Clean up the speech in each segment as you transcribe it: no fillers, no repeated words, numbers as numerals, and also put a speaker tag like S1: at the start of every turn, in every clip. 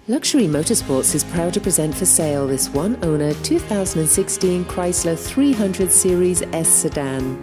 S1: Luxury Motorsports is proud to present for sale this one-owner 2016 Chrysler 300 Series S Sedan.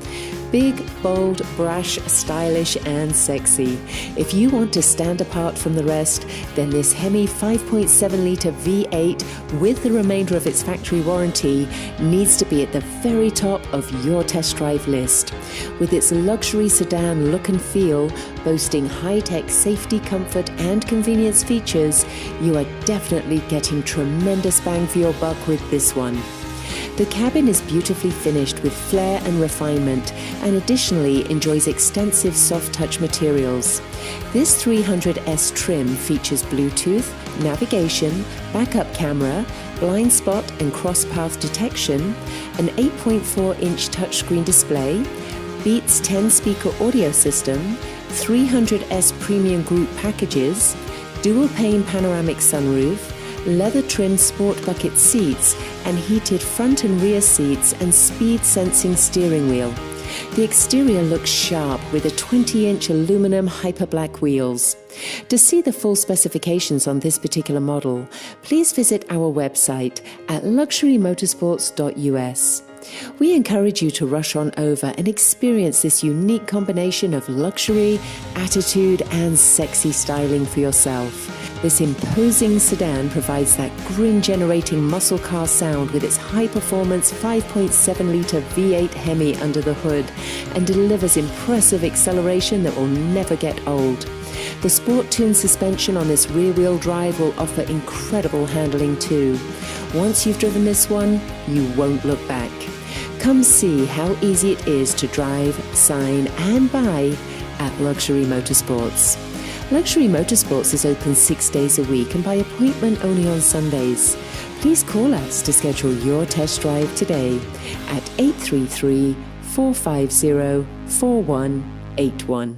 S1: Big, bold, brash, stylish and sexy. If you want to stand apart from the rest, then this HEMI 5.7-litre V8 with the remainder of its factory warranty needs to be at the very top of your test drive list. With its luxury sedan look and feel, boasting high-tech safety, comfort and convenience features, you are definitely getting tremendous bang for your buck with this one. The cabin is beautifully finished with flair and refinement, and additionally enjoys extensive soft-touch materials. This 300S trim features Bluetooth, navigation, backup camera, blind spot and cross-path detection, an 8.4-inch touchscreen display, Beats 10-speaker audio system, 300S premium group packages, dual-pane panoramic sunroof, leather-trimmed sport bucket seats and heated front and rear seats and speed-sensing steering wheel. The exterior looks sharp with a 20-inch aluminum hyper-black wheels. To see the full specifications on this particular model, please visit our website at luxurymotorsports.us. We encourage you to rush on over and experience this unique combination of luxury, attitude and sexy styling for yourself. This imposing sedan provides that grin-generating muscle car sound with its high-performance 5.7-litre V8 HEMI under the hood and delivers impressive acceleration that will never get old. The sport-tuned suspension on this rear-wheel drive will offer incredible handling too. Once you've driven this one, you won't look back. Come see how easy it is to drive, sign and buy at Luxury Motorsports. Luxury Motorsports is open 6 days a week and by appointment only on Sundays. Please call us to schedule your test drive today at 833-450-4181.